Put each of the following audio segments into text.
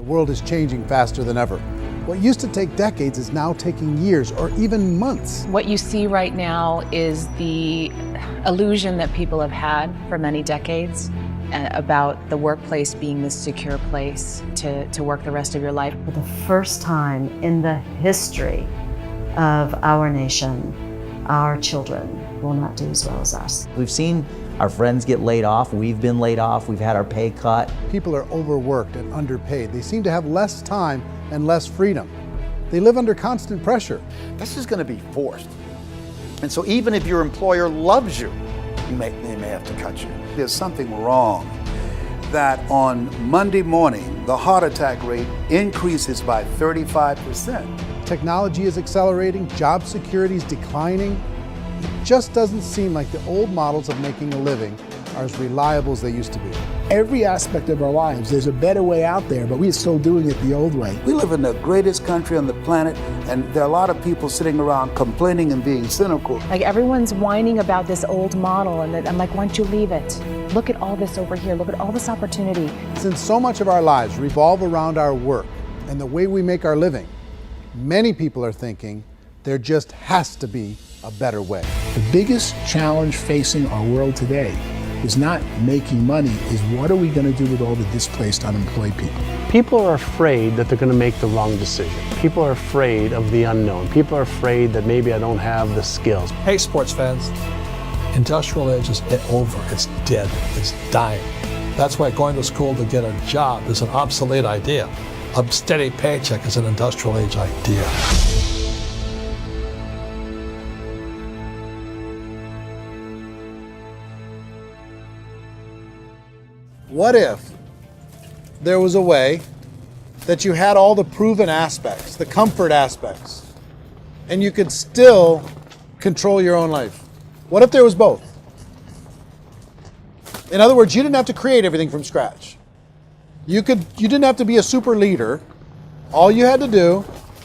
world is changing faster than ever. What used to take decades is now taking years or even months. What you see right now is the illusion that people have had for many decades about the workplace being this secure place to work the rest of your life. For the first time in the history of our nation, our children will not do as well as us. We've seen our friends get laid off, we've been laid off, we've had our pay cut. People are overworked and underpaid. They seem to have less time and less freedom. They live under constant pressure. This is going to be forced. And so even if your employer loves you, they may have to cut you. There's something wrong that on Monday morning, the heart attack rate increases by 35%. Technology is accelerating, job security is declining. It just doesn't seem like the old models of making a living are as reliable as they used to be. Every aspect of our lives, there's a better way out there, but we're still doing it the old way. We live in the greatest country on the planet, and there are a lot of people sitting around complaining and being cynical. Like everyone's whining about this old model, and I'm like, why don't you leave it? Look at all this over here. Look at all this opportunity. Since so much of our lives revolve around our work and the way we make our living, many people are thinking there just has to be a better way. The biggest challenge facing our world today is not making money, is what are we going to do with all the displaced, unemployed people? People are afraid that they're going to make the wrong decision. People are afraid of the unknown. People are afraid that maybe I don't have the skills. Hey, sports fans, industrial age is over. It's dead. It's dying. That's why going to school to get a job is an obsolete idea. A steady paycheck is an industrial age idea. What if there was a way that you had all the proven aspects, the comfort aspects, and you could still control your own life? What if there was both? In other words, you didn't have to create everything from scratch. You didn't have to be a super leader. All you had to do,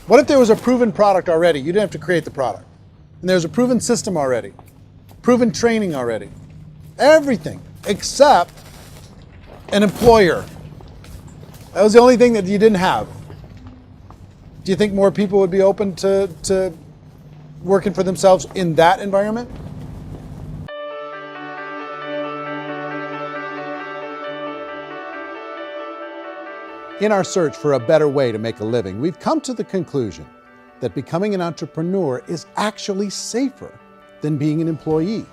what if there was a proven product already? You didn't have to create the product. And there's a proven system already, proven training already. Everything except an employer. That was the only thing that you didn't have. Do you think more people would be open to working for themselves in that environment? In our search for a better way to make a living, we've come to the conclusion that becoming an entrepreneur is actually safer than being an employee.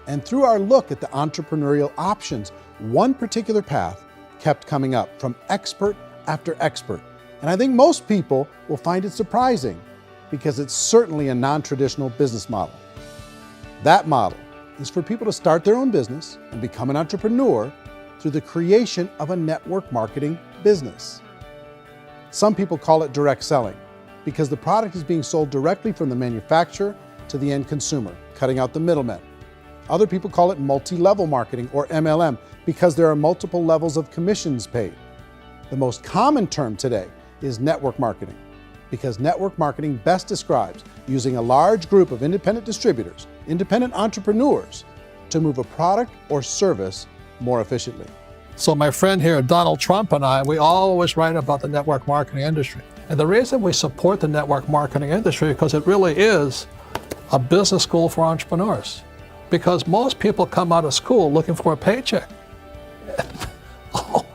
And through our look at the entrepreneurial options, one particular path kept coming up from expert after expert. And I think most people will find it surprising because it's certainly a non-traditional business model. That model is for people to start their own business and become an entrepreneur through the creation of a network marketing business. Some people call it direct selling because the product is being sold directly from the manufacturer to the end consumer, cutting out the middlemen. Other people call it multi-level marketing, or MLM, because there are multiple levels of commissions paid. The most common term today is network marketing, because network marketing best describes using a large group of independent distributors, independent entrepreneurs, to move a product or service more efficiently. So my friend here, Donald Trump, and I, we always write about the network marketing industry. And the reason we support the network marketing industry is because it really is a business school for entrepreneurs. Because most people come out of school looking for a paycheck. Oh,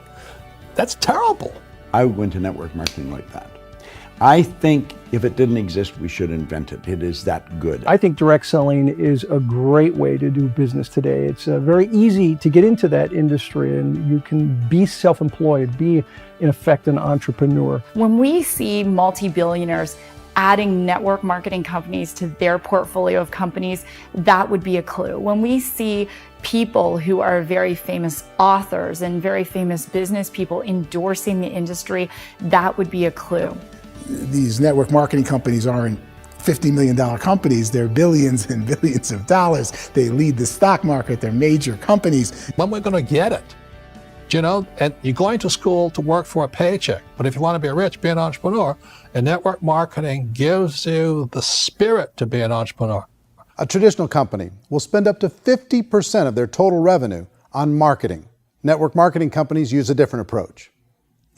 that's terrible. I went to network marketing like that. I think if it didn't exist, we should invent it. It is that good. I think direct selling is a great way to do business today. It's very easy to get into that industry, and you can be self-employed, be in effect an entrepreneur. When we see multi-billionaires adding network marketing companies to their portfolio of companies, that would be a clue. When we see people who are very famous authors and very famous business people endorsing the industry, that would be a clue. These network marketing companies aren't $50 million companies, they're billions and billions of dollars. They lead the stock market, they're major companies. When we're going to get it? You know, and you're going to school to work for a paycheck, but if you want to be rich, be an entrepreneur, and network marketing gives you the spirit to be an entrepreneur. A traditional company will spend up to 50% of their total revenue on marketing. Network marketing companies use a different approach.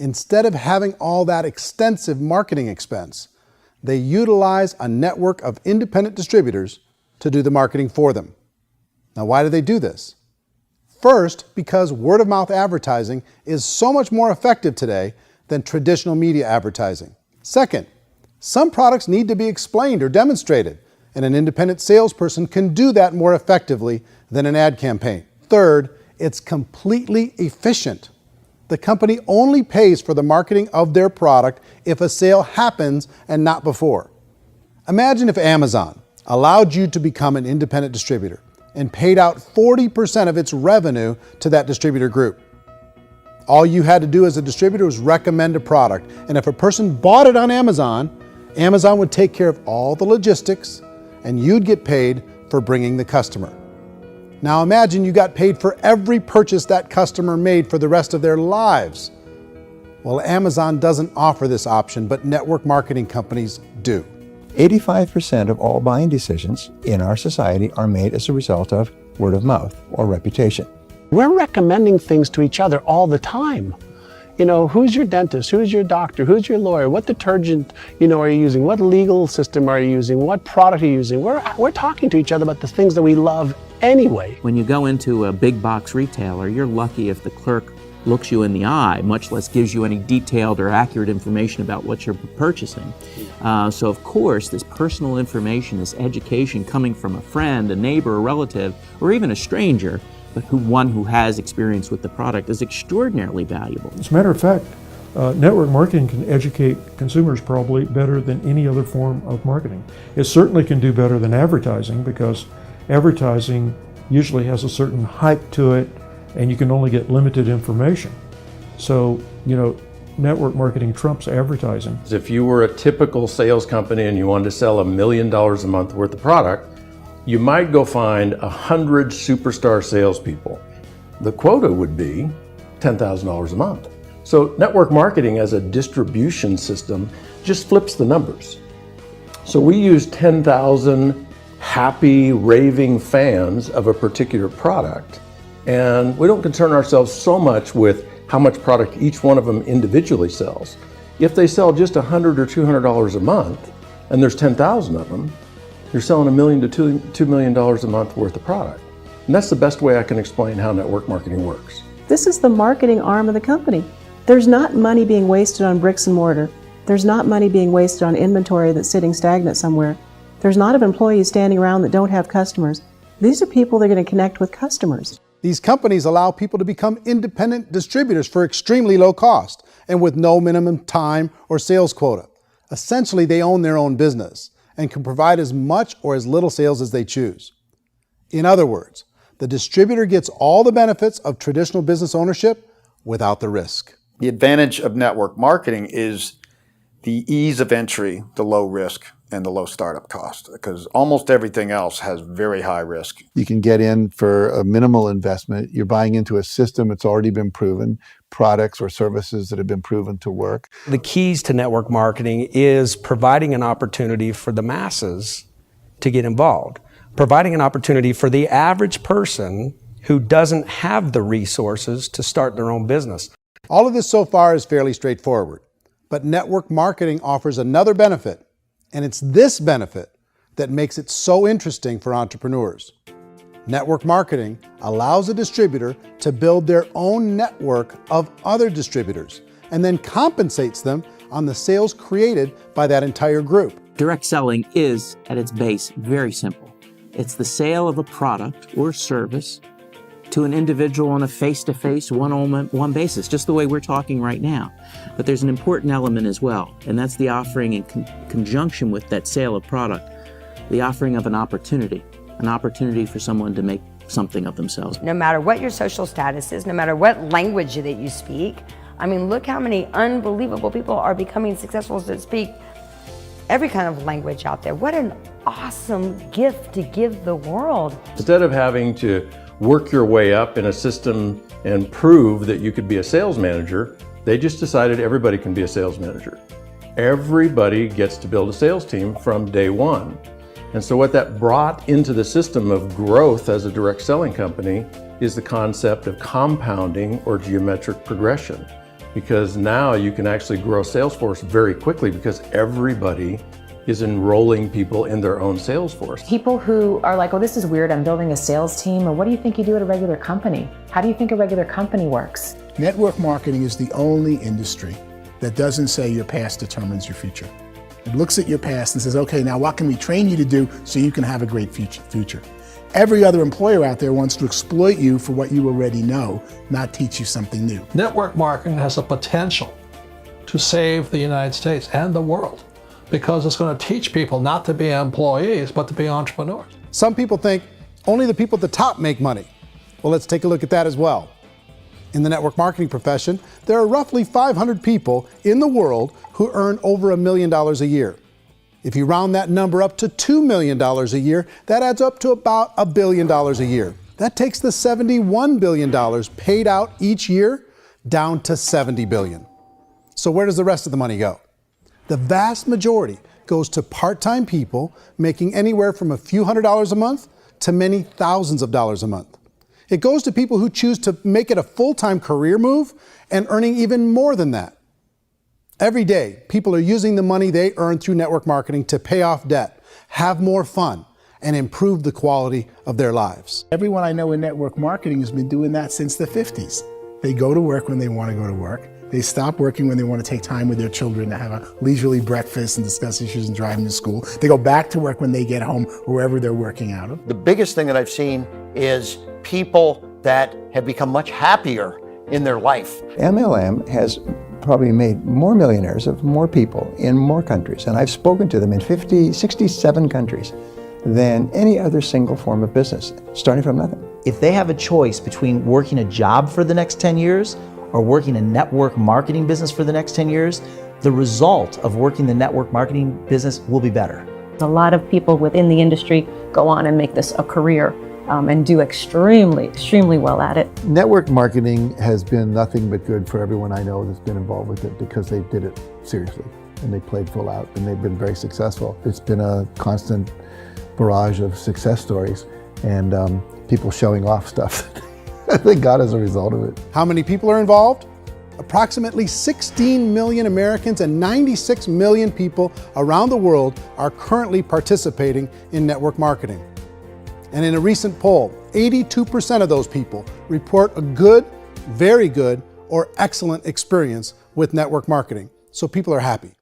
Instead of having all that extensive marketing expense, they utilize a network of independent distributors to do the marketing for them. Now, why do they do this? First, because word-of-mouth advertising is so much more effective today than traditional media advertising. Second, some products need to be explained or demonstrated, and an independent salesperson can do that more effectively than an ad campaign. Third, it's completely efficient. The company only pays for the marketing of their product if a sale happens and not before. Imagine if Amazon allowed you to become an independent distributor and paid out 40% of its revenue to that distributor group. All you had to do as a distributor was recommend a product, and if a person bought it on Amazon, Amazon would take care of all the logistics, and you'd get paid for bringing the customer. Now imagine you got paid for every purchase that customer made for the rest of their lives. Well, Amazon doesn't offer this option, but network marketing companies do. 85% of all buying decisions in our society are made as a result of word of mouth or reputation. We're recommending things to each other all the time. You know, who's your dentist? Who's your doctor? Who's your lawyer? What detergent, are you using? What legal system are you using? What product are you using? We're talking to each other about the things that we love anyway. When you go into a big box retailer, you're lucky if the clerk looks you in the eye, much less gives you any detailed or accurate information about what you're purchasing. So of course, this personal information, this education coming from a friend, a neighbor, a relative, or even a stranger, but one who has experience with the product is extraordinarily valuable. As a matter of fact, network marketing can educate consumers probably better than any other form of marketing. It certainly can do better than advertising, because advertising usually has a certain hype to it and you can only get limited information. So, network marketing trumps advertising. If you were a typical sales company and you wanted to sell $1 million a month worth of product, you might go find 100 superstar salespeople. The quota would be $10,000 a month. So network marketing as a distribution system just flips the numbers. So we use 10,000 happy, raving fans of a particular product, and we don't concern ourselves so much with how much product each one of them individually sells. If they sell just $100 or $200 a month, and there's 10,000 of them, you're selling $1 million to $2 million a month worth of product. And that's the best way I can explain how network marketing works. This is the marketing arm of the company. There's not money being wasted on bricks and mortar. There's not money being wasted on inventory that's sitting stagnant somewhere. There's not of employees standing around that don't have customers. These are people that are going to connect with customers. These companies allow people to become independent distributors for extremely low cost and with no minimum time or sales quota. Essentially, they own their own business and can provide as much or as little sales as they choose. In other words, the distributor gets all the benefits of traditional business ownership without the risk. The advantage of network marketing is the ease of entry, the low risk, and the low startup cost, because almost everything else has very high risk. You can get in for a minimal investment. You're buying into a system that's already been proven, products or services that have been proven to work. The keys to network marketing is providing an opportunity for the masses to get involved, providing an opportunity for the average person who doesn't have the resources to start their own business. All of this so far is fairly straightforward, but network marketing offers another benefit, and it's this benefit that makes it so interesting for entrepreneurs. Network marketing allows a distributor to build their own network of other distributors and then compensates them on the sales created by that entire group. Direct selling is, at its base, very simple. It's the sale of a product or service to an individual on a face-to-face, one-on-one basis, just the way we're talking right now. But there's an important element as well, and that's the offering in conjunction with that sale of product, the offering of an opportunity for someone to make something of themselves. No matter what your social status is, no matter what language that you speak, I mean, look how many unbelievable people are becoming successful that speak every kind of language out there. What an awesome gift to give the world. Instead of having to work your way up in a system and prove that you could be a sales manager, they just decided everybody can be a sales manager. Everybody gets to build a sales team from day one. And so what that brought into the system of growth as a direct selling company is the concept of compounding or geometric progression. because now you can actually grow a sales force very quickly because everybody is enrolling people in their own sales force. People who are like, oh, this is weird, I'm building a sales team, or what do you think you do at a regular company? How do you think a regular company works? Network marketing is the only industry that doesn't say your past determines your future. It looks at your past and says, okay, now what can we train you to do so you can have a great future? Every other employer out there wants to exploit you for what you already know, not teach you something new. Network marketing has the potential to save the United States and the world because it's going to teach people not to be employees, but to be entrepreneurs. Some people think only the people at the top make money. Well, let's take a look at that as well. In the network marketing profession, there are roughly 500 people in the world who earn over $1 million a year. If you round that number up to $2 million a year, that adds up to about $1 billion a year. That takes the $71 billion paid out each year down to $70 billion. So where does the rest of the money go? The vast majority goes to part-time people making anywhere from a few $100s a month to many thousands of dollars a month. It goes to people who choose to make it a full-time career move and earning even more than that. Every day, people are using the money they earn through network marketing to pay off debt, have more fun, and improve the quality of their lives. Everyone I know in network marketing has been doing that since the 50s. They go to work when they want to go to work. They stop working when they want to take time with their children to have a leisurely breakfast and discuss issues and driving to school. They go back to work when they get home, wherever they're working out of. The biggest thing that I've seen is people that have become much happier in their life. MLM has probably made more millionaires of more people in more countries, and I've spoken to them in 67 countries, than any other single form of business, starting from nothing. If they have a choice between working a job for the next 10 years or working a network marketing business for the next 10 years, the result of working the network marketing business will be better. A lot of people within the industry go on and make this a career and do extremely well at it. Network marketing has been nothing but good for everyone I know that's been involved with it because they did it seriously and they played full out and they've been very successful. It's been a constant barrage of success stories and people showing off stuff that they got as a result of it. How many people are involved? Approximately 16 million Americans and 96 million people around the world are currently participating in network marketing. And in a recent poll, 82% of those people report a good, very good, or excellent experience with network marketing. So people are happy.